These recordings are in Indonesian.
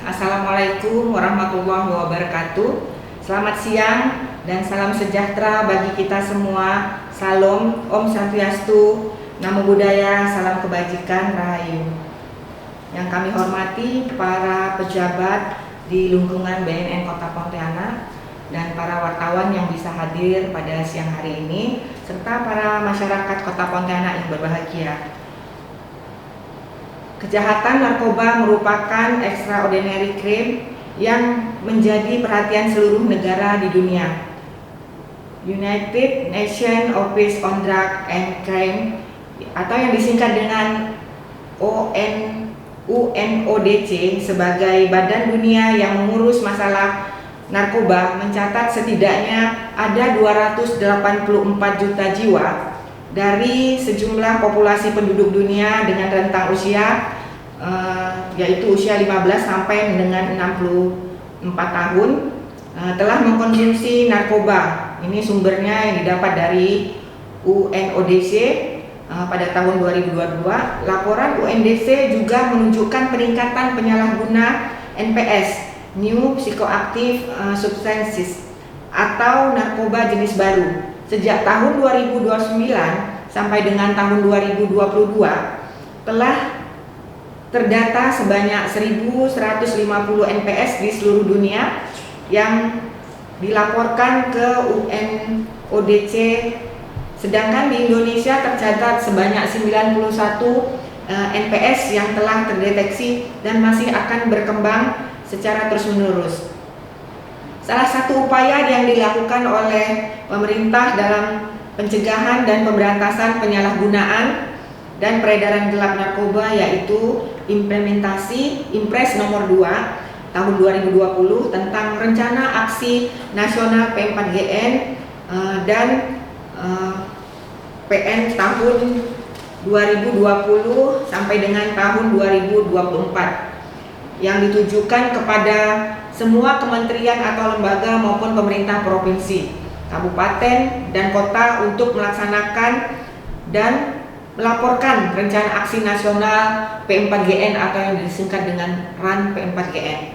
Assalamualaikum warahmatullahi wabarakatuh. Selamat siang dan salam sejahtera bagi kita semua. Salam, Om Swastiastu, Namo Buddhaya, salam kebajikan, Rahayu. Yang kami hormati para pejabat di lingkungan BNN Kota Pontianak dan para wartawan yang bisa hadir pada siang hari ini, serta para masyarakat Kota Pontianak yang berbahagia. Kejahatan narkoba merupakan extraordinary crime yang menjadi perhatian seluruh negara di dunia. United Nations Office on Drug and Crime atau yang disingkat dengan UNODC sebagai badan dunia yang mengurus masalah narkoba mencatat setidaknya ada 284 juta jiwa dari sejumlah populasi penduduk dunia dengan rentang usia yaitu usia 15 sampai dengan 64 tahun telah mengkonsumsi narkoba. Ini sumbernya yang didapat dari UNODC pada tahun 2022. Laporan UNODC juga menunjukkan peningkatan penyalahguna NPS, New Psychoactive Substances, atau narkoba jenis baru. Sejak tahun 2029 sampai dengan tahun 2022 telah terdata sebanyak 1.150 NPS di seluruh dunia yang dilaporkan ke UNODC, sedangkan di Indonesia tercatat sebanyak 91 NPS yang telah terdeteksi dan masih akan berkembang secara terus-menerus. Salah satu upaya yang dilakukan oleh pemerintah dalam pencegahan dan pemberantasan penyalahgunaan dan peredaran gelap narkoba yaitu implementasi Impres nomor 2 tahun 2020 tentang Rencana Aksi Nasional P4GN dan PN tahun 2020 sampai dengan tahun 2024 yang ditujukan kepada semua kementerian atau lembaga maupun pemerintah provinsi, kabupaten, dan kota untuk melaksanakan dan melaporkan rencana aksi nasional P4GN atau yang disingkat dengan RAN P4GN.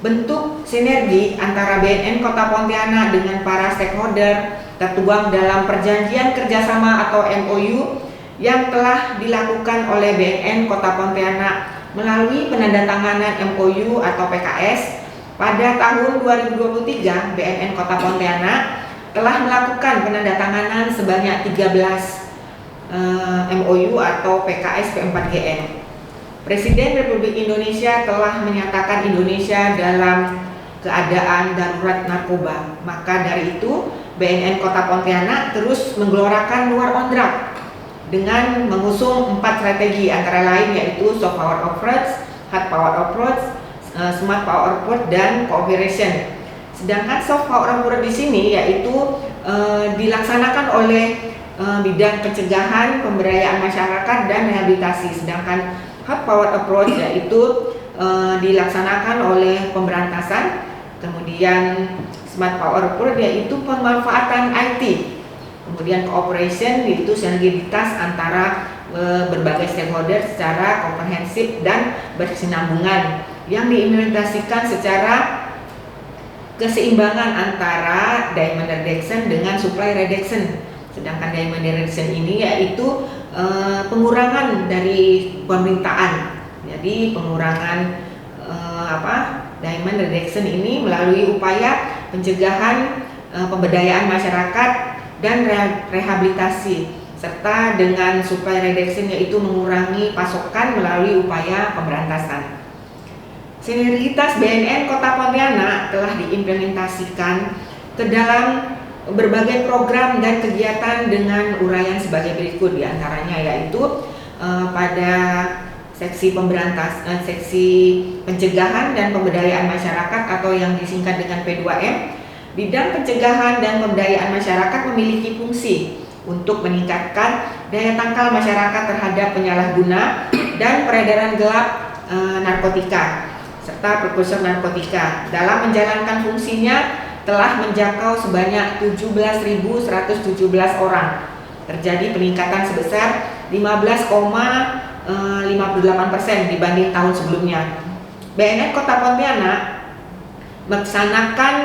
Bentuk sinergi antara BNN Kota Pontianak dengan para stakeholder tertuang dalam perjanjian kerjasama atau MOU yang telah dilakukan oleh BNN Kota Pontianak melalui penandatanganan MOU atau PKS. Pada tahun 2023, BNN Kota Pontianak telah melakukan penandatanganan sebanyak 13 MOU atau PKS P4GN. Presiden Republik Indonesia telah menyatakan Indonesia dalam keadaan darurat narkoba. Maka dari itu, BNN Kota Pontianak terus menggelorakan War on Drug dengan mengusung 4 strategi antara lain yaitu soft power approach, hard power approach, smart power approach, dan cooperation. Sedangkan soft power approach di sini yaitu dilaksanakan oleh bidang pencegahan, pemberdayaan masyarakat, dan rehabilitasi. Sedangkan hard power approach yaitu dilaksanakan oleh pemberantasan. Kemudian smart power approach yaitu pemanfaatan IT. Kemudian cooperation yaitu sinergitas antara berbagai stakeholder secara komprehensif dan berkesinambungan yang diimplementasikan secara keseimbangan antara demand reduction dengan supply reduction. Sedangkan demand reduction ini yaitu pengurangan dari pemerintahan. Jadi pengurangan demand reduction ini melalui upaya pencegahan, pemberdayaan masyarakat, dan rehabilitasi, serta dengan supply reduction yaitu mengurangi pasokan melalui upaya pemberantasan. Sinergitas BNN Kota Pontianak telah diimplementasikan ke dalam berbagai program dan kegiatan dengan uraian sebagai berikut, diantaranya yaitu pada seksi seksi pencegahan dan pemberdayaan masyarakat atau yang disingkat dengan P2M. Bidang pencegahan dan pemberdayaan masyarakat memiliki fungsi untuk meningkatkan daya tangkal masyarakat terhadap penyalahguna dan peredaran gelap narkotika serta prekursor narkotika. Dalam menjalankan fungsinya telah menjangkau sebanyak 17.117 orang. Terjadi peningkatan sebesar 15,58% dibanding tahun sebelumnya. BNN Kota Pontianak melaksanakan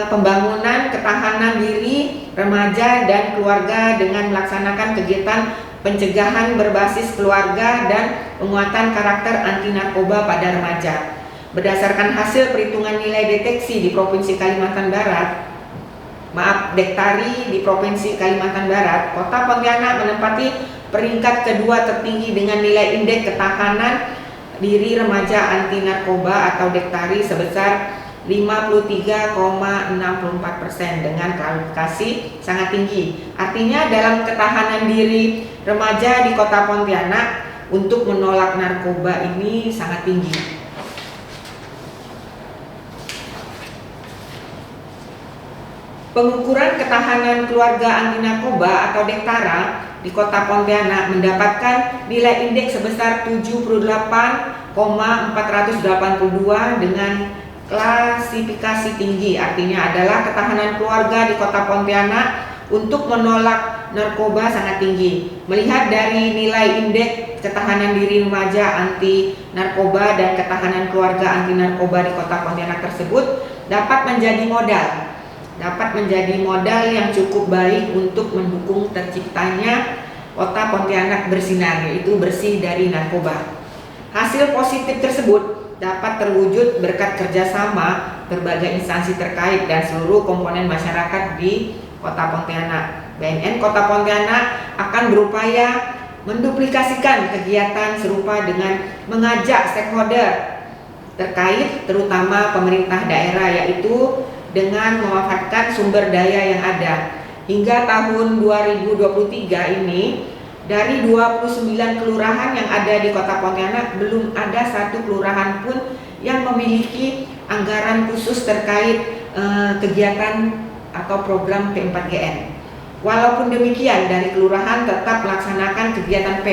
pembangunan ketahanan diri remaja dan keluarga dengan melaksanakan kegiatan pencegahan berbasis keluarga dan penguatan karakter anti narkoba pada remaja. Berdasarkan hasil perhitungan nilai deteksi di Provinsi Kalimantan Barat, Dektari di Provinsi Kalimantan Barat, Kota Pontianak menempati peringkat kedua tertinggi dengan nilai indeks ketahanan diri remaja anti narkoba atau Dektari sebesar 53,64% dengan kualifikasi sangat tinggi. Artinya dalam ketahanan diri remaja di Kota Pontianak untuk menolak narkoba ini sangat tinggi. Pengukuran ketahanan keluarga anti narkoba atau Dektara di Kota Pontianak mendapatkan nilai indeks sebesar 78,482 dengan klasifikasi tinggi, artinya adalah ketahanan keluarga di Kota Pontianak untuk menolak narkoba sangat tinggi. Melihat dari nilai indeks ketahanan diri remaja anti narkoba dan ketahanan keluarga anti narkoba di Kota Pontianak tersebut dapat menjadi modal yang cukup baik untuk mendukung terciptanya Kota Pontianak bersinar, yaitu bersih dari narkoba. Hasil positif tersebut dapat terwujud berkat kerjasama berbagai instansi terkait dan seluruh komponen masyarakat di Kota Pontianak. BNN Kota Pontianak akan berupaya menduplikasikan kegiatan serupa dengan mengajak stakeholder terkait, terutama pemerintah daerah, yaitu dengan memanfaatkan sumber daya yang ada. Hingga tahun 2023 ini, dari 29 kelurahan yang ada di Kota Pontianak, belum ada satu kelurahan pun yang memiliki anggaran khusus terkait kegiatan atau program P4GN. Walaupun demikian, dari kelurahan tetap melaksanakan kegiatan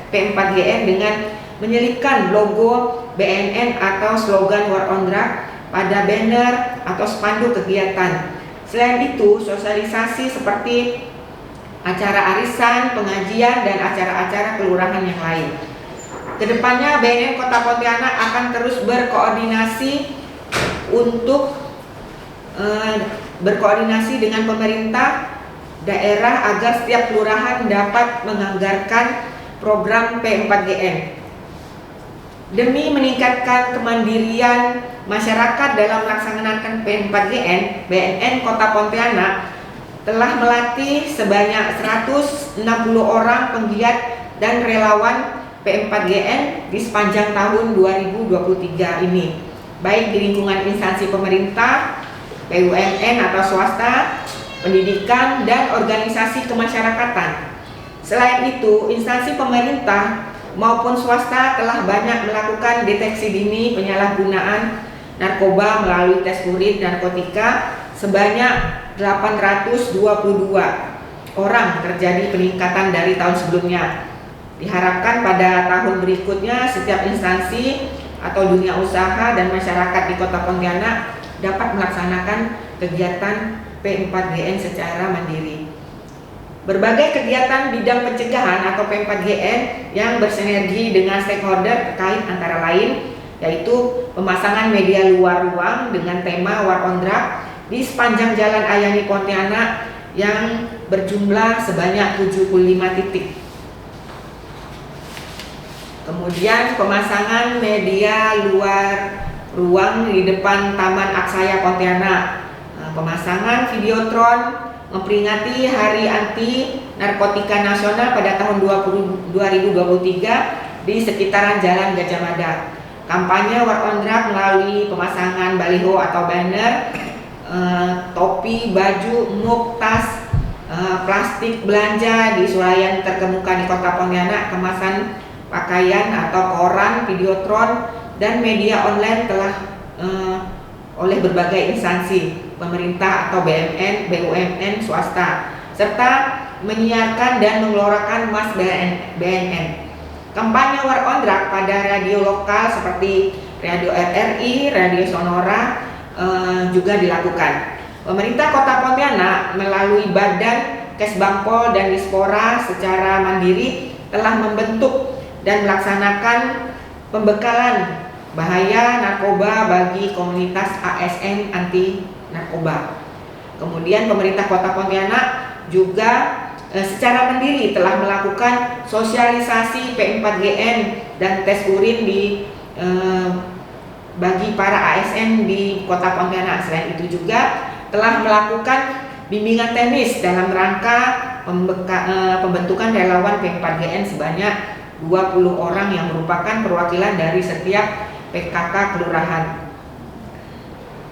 P4GN dengan menyelipkan logo BNN atau slogan War on Drug pada banner atau spanduk kegiatan. Selain itu, sosialisasi seperti acara arisan, pengajian, dan acara-acara kelurahan yang lain. Kedepannya BNN Kota Pontianak akan terus berkoordinasi dengan pemerintah daerah agar setiap kelurahan dapat menganggarkan program P4GN. Demi meningkatkan kemandirian masyarakat dalam melaksanakan P4GN, BNN Kota Pontianak telah melatih sebanyak 160 orang penggiat dan relawan P4GN di sepanjang tahun 2023 ini, baik di lingkungan instansi pemerintah, BUMN atau swasta, pendidikan, dan organisasi kemasyarakatan. Selain itu, instansi pemerintah maupun swasta telah banyak melakukan deteksi dini penyalahgunaan narkoba melalui tes urin narkotika sebanyak 822 orang, terjadi peningkatan dari tahun sebelumnya. Diharapkan pada tahun berikutnya setiap instansi atau dunia usaha dan masyarakat di Kota Pontianak dapat melaksanakan kegiatan P4GN secara mandiri. Berbagai kegiatan bidang pencegahan atau P4GN yang bersinergi dengan stakeholder terkait antara lain yaitu pemasangan media luar ruang dengan tema War on Drug di sepanjang Jalan Ayani Pontianak yang berjumlah sebanyak 75 titik. Kemudian pemasangan media luar ruang di depan Taman Aksaya Pontianak, pemasangan videotron memperingati Hari Anti Narkotika Nasional pada tahun 2023 di sekitaran Jalan Gajah Mada. Kampanye War on Drug melalui pemasangan baliho atau banner, topi, baju, muk, tas, plastik belanja di swalayan terkemuka di Kota Pontianak, kemasan pakaian atau koran, videotron, dan media online telah oleh berbagai instansi pemerintah atau BUMN, swasta, serta menyiarkan dan mengeluarkan mas BNN. Kampanye War on Drug pada radio lokal seperti Radio RRI, Radio Sonora juga dilakukan. Pemerintah Kota Pontianak melalui Badan Kesbangpol dan Dispora secara mandiri telah membentuk dan melaksanakan pembekalan bahaya narkoba bagi komunitas ASN anti narkoba. Kemudian pemerintah Kota Pontianak juga secara mandiri telah melakukan sosialisasi P4GN dan tes urin bagi para ASN di Kota Pontianak. Selain itu juga telah melakukan bimbingan teknis dalam rangka pembentukan relawan P4GN sebanyak 20 orang yang merupakan perwakilan dari setiap PKK kelurahan.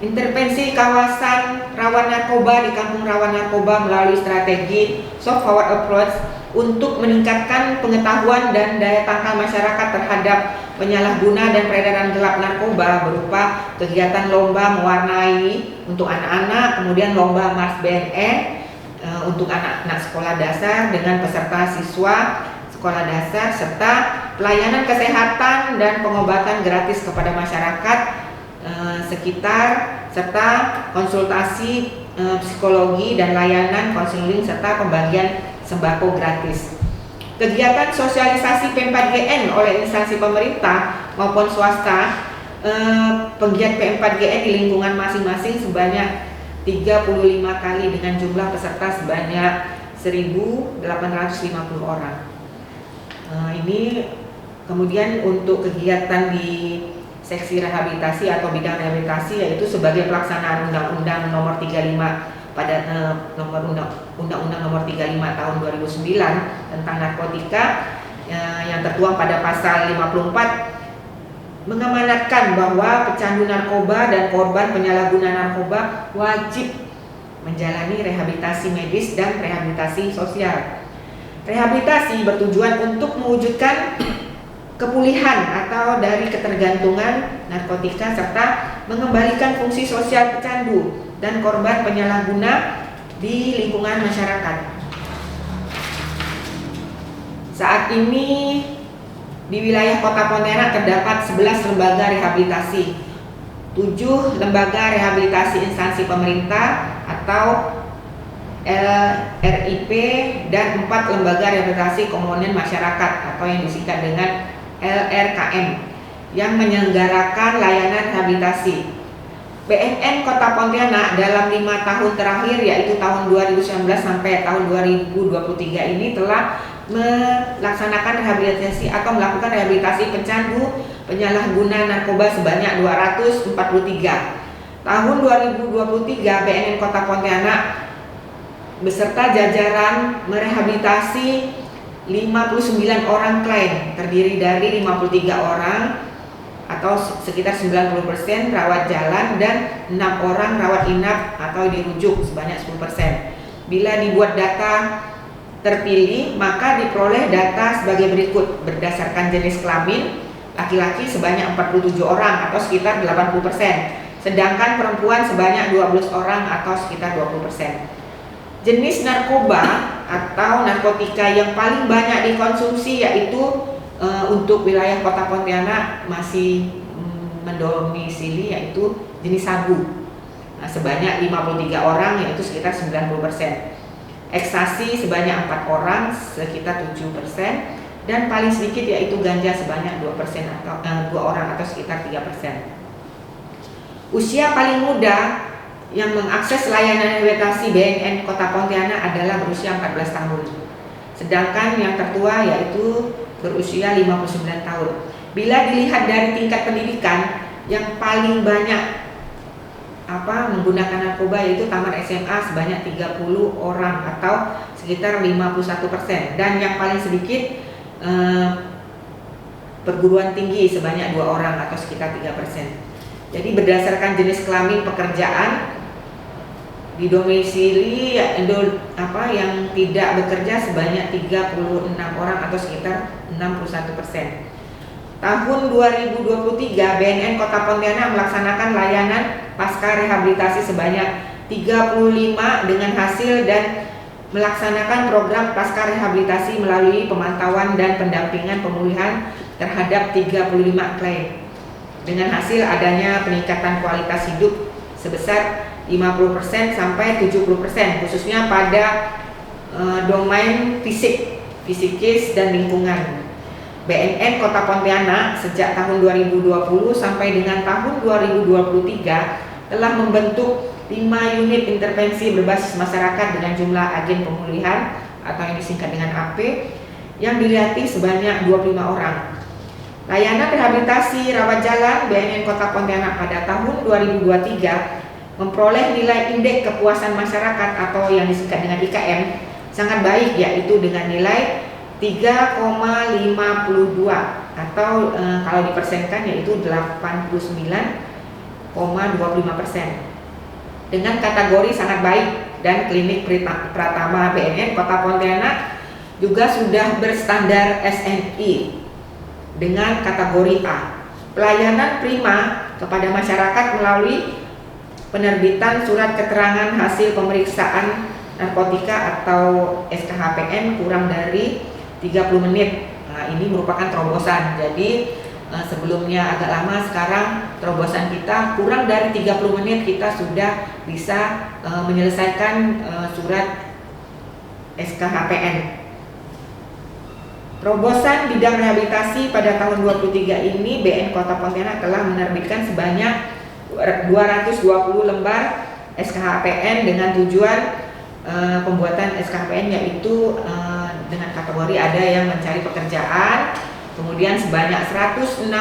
Intervensi kawasan rawan narkoba di kampung rawan narkoba melalui strategi soft power approach untuk meningkatkan pengetahuan dan daya tangkal masyarakat terhadap penyalahguna dan peredaran gelap narkoba berupa kegiatan lomba mewarnai untuk anak-anak, kemudian lomba Mars BNN untuk anak-anak sekolah dasar dengan peserta siswa sekolah dasar, serta pelayanan kesehatan dan pengobatan gratis kepada masyarakat sekitar, serta konsultasi psikologi dan layanan konseling serta pembagian sembako gratis. Kegiatan sosialisasi P4GN oleh instansi pemerintah maupun swasta, penggiat P4GN di lingkungan masing-masing sebanyak 35 kali dengan jumlah peserta sebanyak 1.850 orang. Ini kemudian untuk kegiatan di seksi rehabilitasi atau bidang rehabilitasi, yaitu sebagai pelaksanaan Undang-Undang Nomor 35 pada Undang-Undang Nomor 35 tahun 2009 tentang narkotika yang tertuang pada pasal 54 mengamanatkan bahwa pecandu narkoba dan korban penyalahguna narkoba wajib menjalani rehabilitasi medis dan rehabilitasi sosial. Rehabilitasi bertujuan untuk mewujudkan kepulihan atau dari ketergantungan narkotika serta mengembalikan fungsi sosial pecandu dan korban penyalahguna di lingkungan masyarakat. Saat ini di wilayah Kota Pontianak terdapat 11 lembaga rehabilitasi, 7 lembaga rehabilitasi instansi pemerintah atau LRIP, dan 4 lembaga rehabilitasi komponen masyarakat atau yang disingkat dengan LRKM yang menyelenggarakan layanan rehabilitasi. BNN Kota Pontianak dalam 5 tahun terakhir, yaitu tahun 2019 sampai tahun 2023 ini telah melaksanakan rehabilitasi atau melakukan rehabilitasi pecandu penyalahguna narkoba sebanyak 243. Tahun 2023 BNN Kota Pontianak beserta jajaran merehabilitasi 59 orang klien, terdiri dari 53 orang atau sekitar 90% rawat jalan dan 6 orang rawat inap atau dirujuk sebanyak 10%. Bila dibuat data terpilih, maka diperoleh data sebagai berikut berdasarkan jenis kelamin: laki-laki sebanyak 47 orang atau sekitar 80%, sedangkan perempuan sebanyak 12 orang atau sekitar 20%. Jenis narkoba atau narkotika yang paling banyak dikonsumsi yaitu untuk wilayah Kota Pontianak masih mendomisili yaitu jenis sabu, sebanyak 53 orang yaitu sekitar 90%. Ekstasi sebanyak 4 orang sekitar 7%, dan paling sedikit yaitu ganja sebanyak 2% atau 2 orang atau sekitar 3%. Usia paling muda yang mengakses layanan rehabilitasi BNN Kota Pontianak adalah berusia 14 tahun. Sedangkan yang tertua yaitu berusia 59 tahun. Bila dilihat dari tingkat pendidikan, yang paling banyak menggunakan narkoba yaitu tamat SMA sebanyak 30 orang atau sekitar 51%, dan yang paling sedikit perguruan tinggi sebanyak 2 orang atau sekitar 3%. Jadi berdasarkan jenis kelamin pekerjaan, di domisili yang tidak bekerja sebanyak 36 orang atau sekitar 61%. Tahun 2023 BNN Kota Pontianak melaksanakan layanan pasca rehabilitasi sebanyak 35 dengan hasil dan melaksanakan program pasca rehabilitasi melalui pemantauan dan pendampingan pemulihan terhadap 35 klien dengan hasil adanya peningkatan kualitas hidup sebesar 50% sampai 70%, khususnya pada domain fisikis dan lingkungan. BNN Kota Pontianak sejak tahun 2020 sampai dengan tahun 2023 telah membentuk 5 unit intervensi berbasis masyarakat dengan jumlah agen pemulihan atau yang disingkat dengan AP yang dilatih sebanyak 25 orang. Layanan rehabilitasi rawat jalan BNN Kota Pontianak pada tahun 2023 memperoleh nilai indeks kepuasan masyarakat atau yang disingkat dengan IKM sangat baik, yaitu dengan nilai 3,52 atau kalau dipersenkan yaitu 89,25%. Dengan kategori sangat baik, dan klinik Pratama BNN Kota Pontianak juga sudah berstandar SNI dengan kategori A. Pelayanan prima kepada masyarakat melalui penerbitan surat keterangan hasil pemeriksaan narkotika atau SKHPN kurang dari 30 menit. Nah, ini merupakan terobosan. Jadi sebelumnya agak lama, sekarang terobosan kita kurang dari 30 menit kita sudah bisa menyelesaikan surat SKHPN. Terobosan bidang rehabilitasi pada tahun 2023 ini BNN Kota Pontianak telah menerbitkan sebanyak 220 lembar SKHPN dengan tujuan pembuatan SKHPN, yaitu dengan kategori ada yang mencari pekerjaan, kemudian sebanyak 146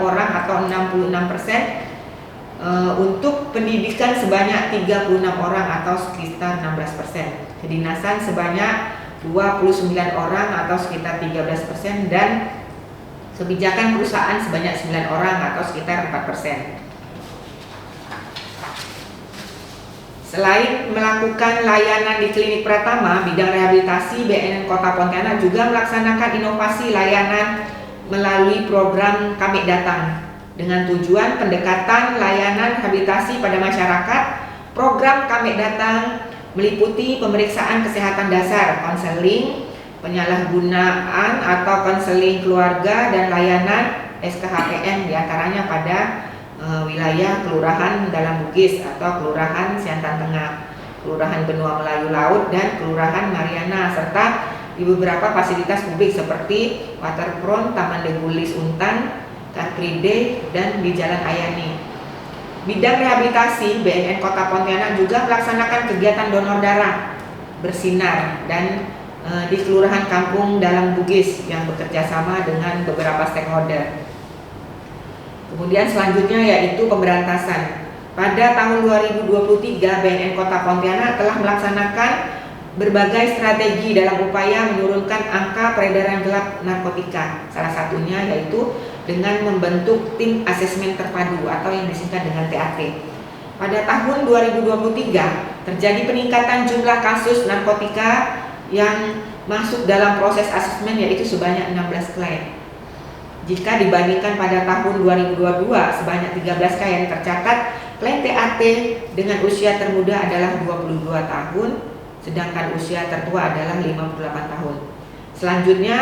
orang atau 66%, untuk pendidikan sebanyak 36 orang atau sekitar 16%, kedinasan sebanyak 29 orang atau sekitar 13%, dan kebijakan perusahaan sebanyak 9 orang atau sekitar 4%. Selain melakukan layanan di klinik Pratama, bidang rehabilitasi BNN Kota Pontianak juga melaksanakan inovasi layanan melalui program Kami Datang dengan tujuan pendekatan layanan rehabilitasi pada masyarakat. Program Kami Datang meliputi pemeriksaan kesehatan dasar, konseling, penyalahgunaan atau konseling keluarga, dan layanan SKHPN diantaranya pada wilayah Kelurahan Dalam Bugis atau Kelurahan Siantan Tengah, Kelurahan Benua Melayu Laut, dan Kelurahan Mariana, serta di beberapa fasilitas publik seperti Waterfront, Taman Degulis Untan, Car Free Day, dan di Jalan Ayani. Bidang rehabilitasi BNN Kota Pontianak juga melaksanakan kegiatan donor darah bersinar dan di Kelurahan Kampung Dalam Bugis yang bekerja sama dengan beberapa stakeholder. Kemudian selanjutnya yaitu pemberantasan. Pada tahun 2023 BNN Kota Pontianak telah melaksanakan berbagai strategi dalam upaya menurunkan angka peredaran gelap narkotika. Salah satunya yaitu dengan membentuk tim asesmen terpadu atau yang disingkat dengan TAT. Pada tahun 2023 terjadi peningkatan jumlah kasus narkotika yang masuk dalam proses asesmen, yaitu sebanyak 16 klien. Jika dibandingkan pada tahun 2022 sebanyak 13 klien tercatat, klien TAT dengan usia termuda adalah 22 tahun, sedangkan usia tertua adalah 58 tahun. Selanjutnya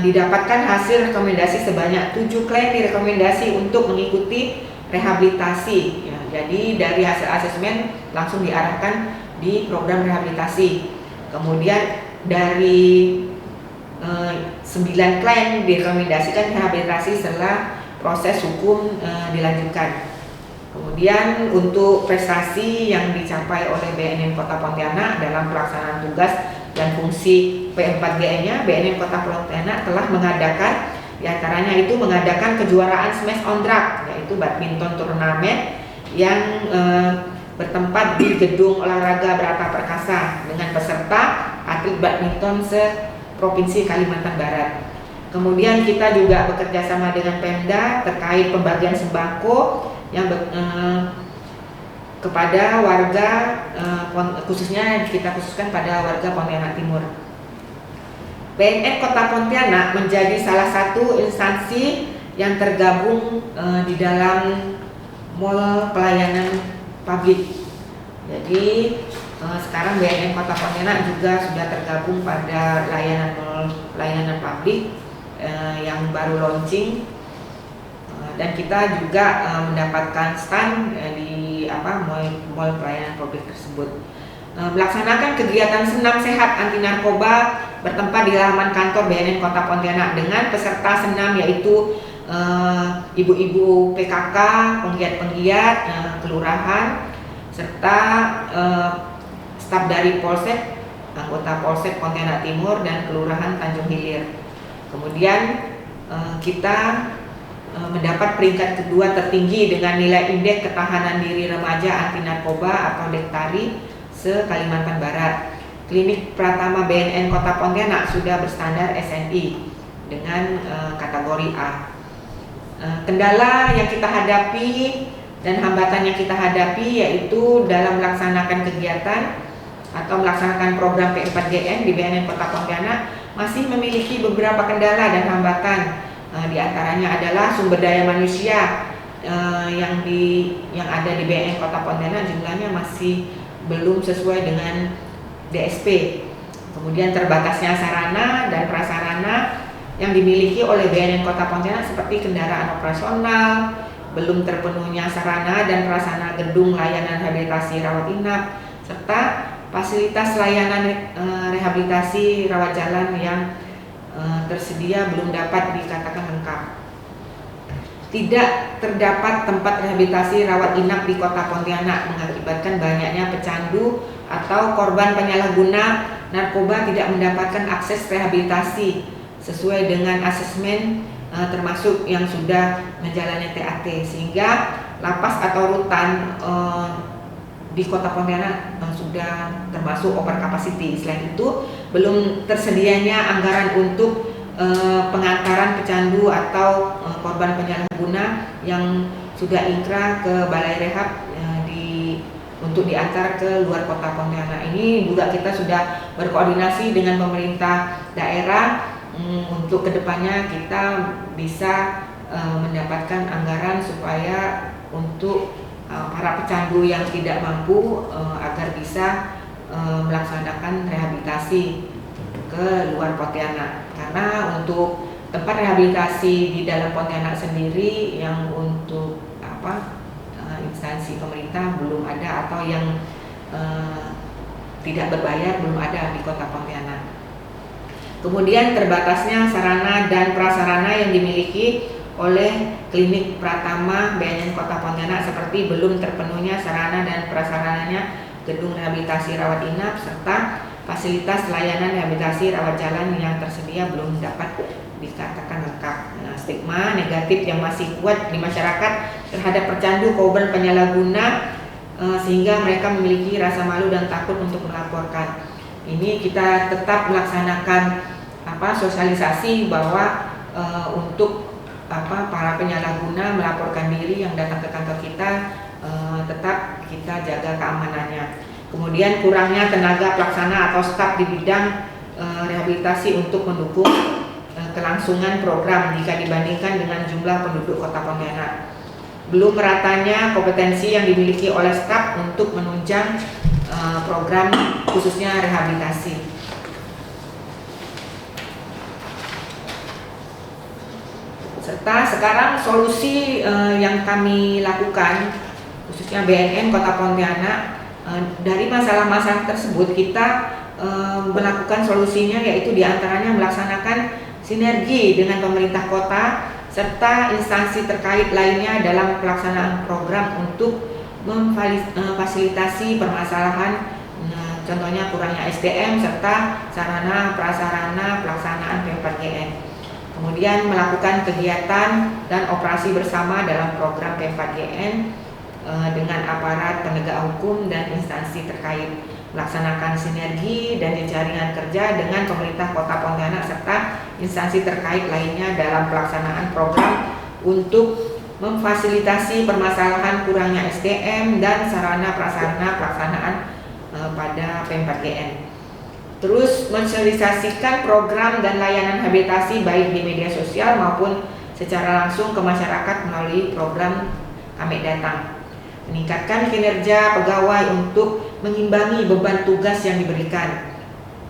didapatkan hasil rekomendasi sebanyak 7 klien direkomendasi untuk mengikuti rehabilitasi. Ya, jadi dari hasil asesmen langsung diarahkan di program rehabilitasi. Kemudian dari 9 klien direkomendasikan rehabilitasi setelah proses hukum dilanjutkan. Kemudian untuk prestasi yang dicapai oleh BNN Kota Pontianak dalam pelaksanaan tugas dan fungsi P4GN-nya, BNN Kota Pontianak telah mengadakan, diantaranya itu mengadakan kejuaraan Smash on Track, yaitu badminton turnamen yang bertempat di Gedung Olahraga Brata Perkasa dengan peserta atlet badminton Provinsi Kalimantan Barat. Kemudian kita juga bekerja sama dengan Pemda terkait pembagian sembako yang kepada warga, khususnya kita khususkan pada warga Pontianak Timur. BNN Kota Pontianak menjadi salah satu instansi yang tergabung di dalam Mall Pelayanan Publik. Jadi sekarang BNN Kota Pontianak juga sudah tergabung pada layanan publik yang baru launching, dan kita juga mendapatkan stand di mall pelayanan publik tersebut. melaksanakan kegiatan senam sehat anti narkoba bertempat di halaman kantor BNN Kota Pontianak dengan peserta senam yaitu ibu-ibu PKK, penggiat-penggiat, kelurahan, serta staf dari Polsek, anggota Polsek Pontianak Timur dan Kelurahan Tanjung Hilir. Kemudian kita mendapat peringkat kedua tertinggi dengan nilai indeks ketahanan diri remaja anti narkoba atau DEKTARI se-Kalimantan Barat. Klinik Pratama BNN Kota Pontianak sudah berstandar SNI dengan kategori A. Kendala yang kita hadapi dan hambatan yang kita hadapi yaitu dalam melaksanakan kegiatan atau melaksanakan program P4GN di BNN Kota Pontianak masih memiliki beberapa kendala dan hambatan. Di antaranya adalah sumber daya manusia yang ada di BNN Kota Pontianak jumlahnya masih belum sesuai dengan DSP. Kemudian terbatasnya sarana dan prasarana yang dimiliki oleh BNN Kota Pontianak seperti kendaraan operasional, belum terpenuhnya sarana dan prasarana gedung layanan rehabilitasi rawat inap, serta fasilitas layanan rehabilitasi rawat jalan yang tersedia belum dapat dikatakan lengkap. Tidak terdapat tempat rehabilitasi rawat inap di Kota Pontianak mengakibatkan banyaknya pecandu atau korban penyalahguna narkoba tidak mendapatkan akses rehabilitasi sesuai dengan asesmen termasuk yang sudah menjalani TAT, sehingga lapas atau rutan di Kota Pontianak sudah termasuk over capacity. Selain itu, belum tersedianya anggaran untuk pengantaran pecandu atau korban penyalahguna yang sudah inkrah ke balai rehab untuk diantar ke luar Kota Pontianak. Ini juga kita sudah berkoordinasi dengan pemerintah daerah untuk kedepannya kita bisa mendapatkan anggaran supaya untuk para pecandu yang tidak mampu agar bisa melaksanakan rehabilitasi ke luar Pontianak. Karena untuk tempat rehabilitasi di dalam Pontianak sendiri yang untuk instansi pemerintah belum ada atau yang tidak berbayar belum ada di Kota Pontianak. Kemudian terbatasnya sarana dan prasarana yang dimiliki oleh Klinik Pratama BNN Kota Pontianak seperti belum terpenuhnya sarana dan prasarananya gedung rehabilitasi rawat inap serta fasilitas layanan rehabilitasi rawat jalan yang tersedia belum dapat dikatakan lengkap. Stigma negatif yang masih kuat di masyarakat terhadap pecandu, korban penyalahguna sehingga mereka memiliki rasa malu dan takut untuk melaporkan. Ini kita tetap melaksanakan sosialisasi bahwa untuk para penyalahguna melaporkan diri yang datang ke kantor kita tetap kita jaga keamanannya. Kemudian kurangnya tenaga pelaksana atau staf di bidang rehabilitasi untuk mendukung kelangsungan program jika dibandingkan dengan jumlah penduduk Kota Pontianak. Belum meratanya kompetensi yang dimiliki oleh staf untuk menunjang program khususnya rehabilitasi. Serta sekarang solusi yang kami lakukan khususnya BNN Kota Pontianak dari masalah-masalah tersebut kita melakukan solusinya yaitu diantaranya melaksanakan sinergi dengan pemerintah kota serta instansi terkait lainnya dalam pelaksanaan program untuk memfasilitasi permasalahan contohnya kurangnya SDM serta sarana prasarana pelaksanaan P4GN. Kemudian melakukan kegiatan dan operasi bersama dalam program P4GN dengan aparat penegak hukum dan instansi terkait, melaksanakan sinergi dan jaringan kerja dengan pemerintah Kota Pontianak serta instansi terkait lainnya dalam pelaksanaan program untuk memfasilitasi permasalahan kurangnya SDM dan sarana prasarana pelaksanaan pada P4GN. Terus mensosialisasikan program dan layanan rehabilitasi baik di media sosial maupun secara langsung ke masyarakat melalui program Kami Datang. Meningkatkan kinerja pegawai untuk mengimbangi beban tugas yang diberikan.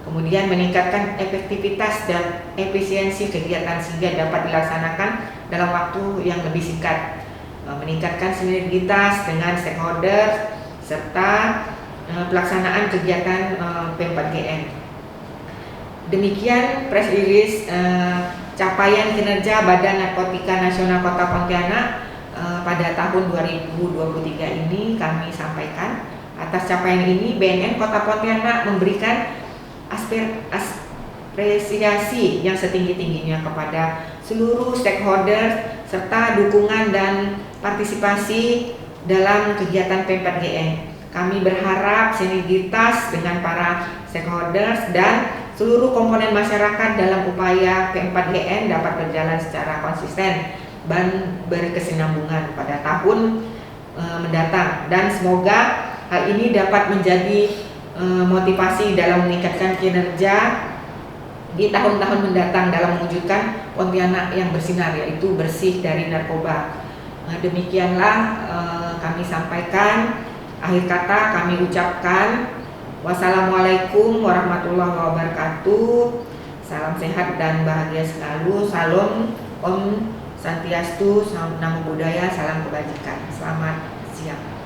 Kemudian meningkatkan efektivitas dan efisiensi kegiatan sehingga dapat dilaksanakan dalam waktu yang lebih singkat. Meningkatkan sinergitas dengan stakeholder serta pelaksanaan kegiatan P4GN. Demikian press release capaian kinerja Badan Narkotika Nasional Kota Pontianak pada tahun 2023 ini kami sampaikan. Atas capaian ini, BNN Kota Pontianak memberikan apresiasi yang setinggi-tingginya kepada seluruh stakeholder serta dukungan dan partisipasi dalam kegiatan P4GN. Kami berharap sinergitas dengan para stakeholders dan seluruh komponen masyarakat dalam upaya P4GN dapat berjalan secara konsisten dan berkesinambungan pada tahun mendatang, dan semoga hal ini dapat menjadi motivasi dalam meningkatkan kinerja di tahun-tahun mendatang dalam mewujudkan Pontianak yang bersinar, yaitu bersih dari narkoba. Demikianlah kami sampaikan. Akhir kata kami ucapkan wassalamualaikum warahmatullahi wabarakatuh. Salam sehat dan bahagia selalu. Salam Om Santiastu, Namo Buddhaya, salam kebajikan. Selamat siang.